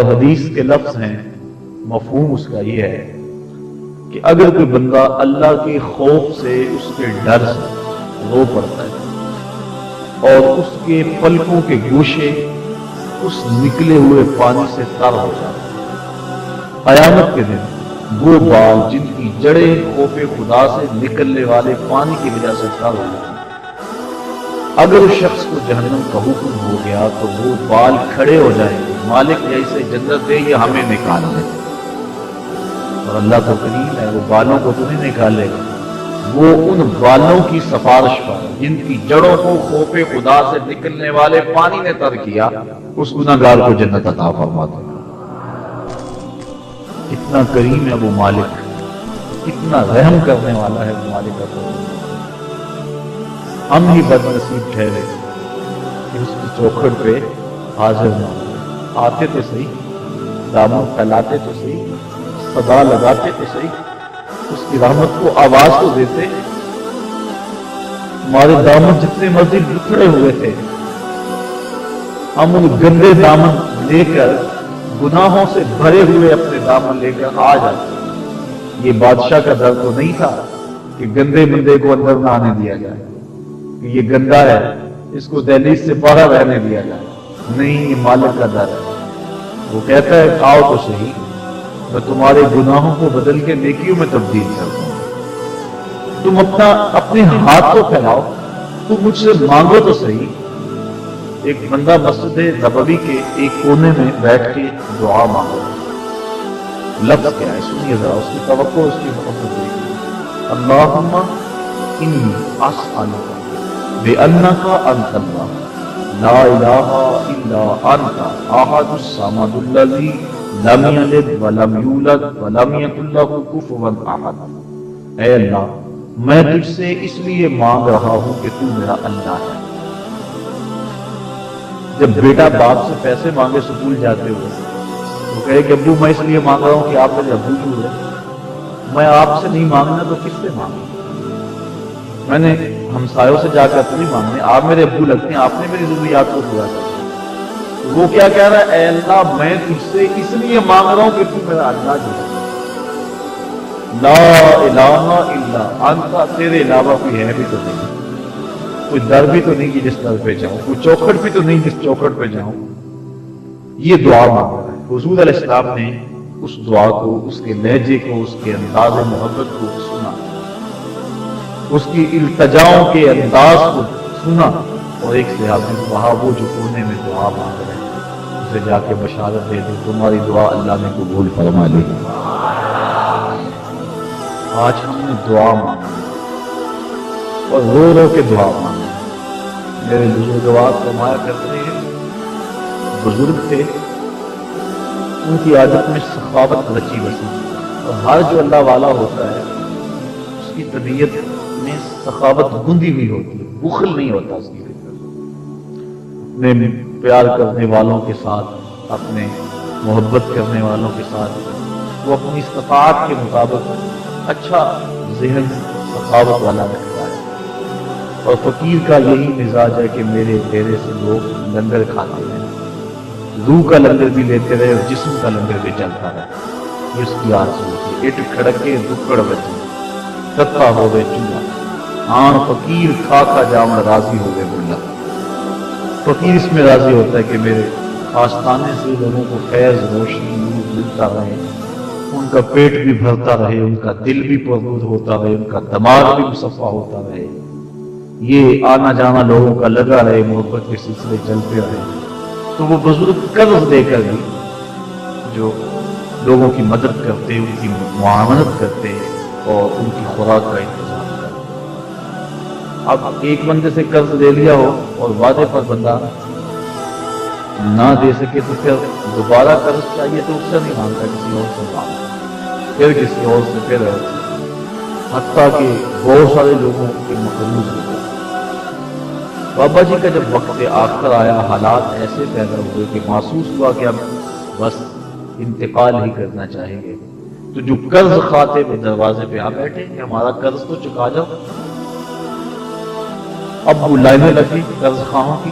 اور حدیث کے لفظ ہیں، مفہوم اس کا یہ ہے کہ اگر کوئی بندہ اللہ کے خوف سے، اس کے ڈر سے رو پڑتا ہے اور اس کے پلکوں کے گوشے اس نکلے ہوئے پانی سے تر ہو جاتے ہیں، قیامت کے دن وہ بال جن کی جڑیں خوف خدا سے نکلنے والے پانی کی وجہ سے تر ہو جاتی ہیں، اگر اس شخص کو جہنم کا حکم ہو گیا تو وہ بال کھڑے ہو جائیں گے، مالک جیسے جنت دے یہ ہمیں نکال لے، اور اللہ تو کریم ہے، وہ بالوں کو تو نہیں نکالے گا، وہ ان بالوں کی سفارش پر جن کی جڑوں کو خوف خدا سے نکلنے والے پانی نے تر کیا، اس گناہگار کو جنت عطا فرما دے گا۔ کتنا کریم ہے وہ مالک، کتنا رحم کرنے والا ہے وہ مالک کا۔ ہم ہی بد نصیب ٹھہرے کہ اس کی چوکھٹ پہ حاضر نہ ہو، آتے تو صحیح، دامن پھیلاتے تو صحیح، صدا لگاتے تو صحیح، اس کی رحمت کو آواز تو دیتے۔ ہمارے دامن جتنے مرضی بکھرے ہوئے تھے، ہم ان گندے دامن لے کر، گناہوں سے بھرے ہوئے اپنے دامن لے کر آ جاتے۔ یہ بادشاہ کا در تو نہیں تھا کہ گندے بندے کو اندر نہ آنے دیا جائے، کہ یہ گندا ہے اس کو دہلیز سے باہر رہنے دیا جائے، نہیں، یہ مالک کا در ہے۔ وہ کہتا ہے آؤ تو صحیح، میں تمہارے گناہوں کو بدل کے نیکیوں میں تبدیل کر دوں، تم اپنے ہاتھ کو پھیلاؤ، تم مجھ سے مانگو تو صحیح۔ ایک بندہ مسجد نبوی کے ایک کونے میں بیٹھ کے دعا مانگو، لفظ کیا ہے سنیے ذرا، اس کی توقع، اس کی محبت دیکھیے۔ اللہم انی اسألک بأنک انت اللہ لا الہ الا انت احد الصمد الذی لم یلد ولم یولد ولم یکن لہ کفوا احد۔ اے اللہ، میں تجھ سے اس لیے مانگ رہا ہوں کہ تو میرا اللہ ہے۔ جب بیٹا باپ سے پیسے مانگے سکول جاتے ہوئے، وہ کہے کہ ابو میں اس لیے مانگ رہا ہوں کہ آپ میرے ابو جو ہے، میں آپ سے نہیں مانگنا تو کس سے مانگوں؟ میں نے ہمسایوں سے جا کر تو نہیں مانگنے، آپ میرے ابو لگتے ہیں، آپ نے میری ضروریات کو پورا کیا۔ وہ کیا کہہ رہا ہے؟ اے اللہ، میں تجھ سے اس لیے مانگ رہا ہوں کہ تو میرا اللہ جو ہے، لا الہ الا انت، تیرے علاوہ کوئی ہے بھی تو نہیں، کوئی در بھی تو نہیں کہ جس در پہ جاؤں، کوئی چوکھٹ بھی تو نہیں جس چوکھٹ پہ جاؤں۔ یہ دعا مانگ رہا ہے۔ حضور علیہ السلام نے اس دعا کو، اس کے لہجے کو، اس کے انداز محبت کو سنا، اس کی التجاؤں کے انداز کو سنا، اور ایک صحابی نے کہا وہ جو کونے میں دعا مانگ رہے ہیں اسے جا کے بشارت دے دو تمہاری دعا اللہ نے قبول فرما لی۔ آج ہم نے دعا مانگی اور رو رو کے دعا مانگی۔ میرے بزرگوار فرمایا کرتے ہیں، بزرگ تھے، ان کی عادت میں سخاوت رچی بسی، اور ہر جو اللہ والا ہوتا ہے اس کی طبیعت میں سخاوت گندی ہوئی ہوتی ہے، بخل نہیں ہوتا اس کی فکر۔ اپنے پیار کرنے والوں کے ساتھ، اپنے محبت کرنے والوں کے ساتھ وہ اپنی استطاعت کے مطابق اچھا ذہن سخاوت والا رکھتا ہے، اور فقیر کا یہی مزاج ہے کہ میرے ڈیرے سے لوگ لنگر کھاتے ہیں، روح کا لنگر بھی لیتے رہے اور جسم کا لنگر بھی چلتا رہے، یہ اس کی آرزو ہوتی ہے۔ اٹ کھڑکے دکڑ بجے تتا ہوئے چولا، آن فقیر کھا کھا جاون راضی ہوئے بلا۔ فقیر اس میں راضی ہوتا ہے کہ میرے آستانے سے لوگوں کو فیض، روشنی، نور ملتا رہے، ان کا پیٹ بھی بھرتا رہے، ان کا دل بھی پرنور ہوتا رہے، ان کا دماغ بھی مصفا ہوتا رہے، یہ آنا جانا لوگوں کا لگا رہے، محبت کے سلسلے چلتے رہے۔ تو وہ بزرگ قرض دے کر بھی جو لوگوں کی مدد کرتے، ان کی معاونت کرتے اور ان کی خوراک کا انتظام کرتے۔ اب ایک بندے سے قرض لے لیا ہو اور وعدے پر بندہ نہ دے سکے تو پھر دوبارہ قرض چاہیے تو اس سے نہیں مانگتا، کسی اور سے مانگتا، پھر کسی اور سے، پھر حتیٰ کہ بہت سارے لوگوں کے مقروض ہوتے۔ بابا جی کا جب وقت آخر آیا، حالات ایسے پیدا ہوئے کہ محسوس ہوا کہ اب بس انتقال ہی کرنا چاہیں گے، تو جو قرض کھاتے وہ دروازے پہ آ بیٹھے کہ ہمارا قرض تو چکا جاؤ۔ اب وہ لائنیں لگی قرض خواہوں کی،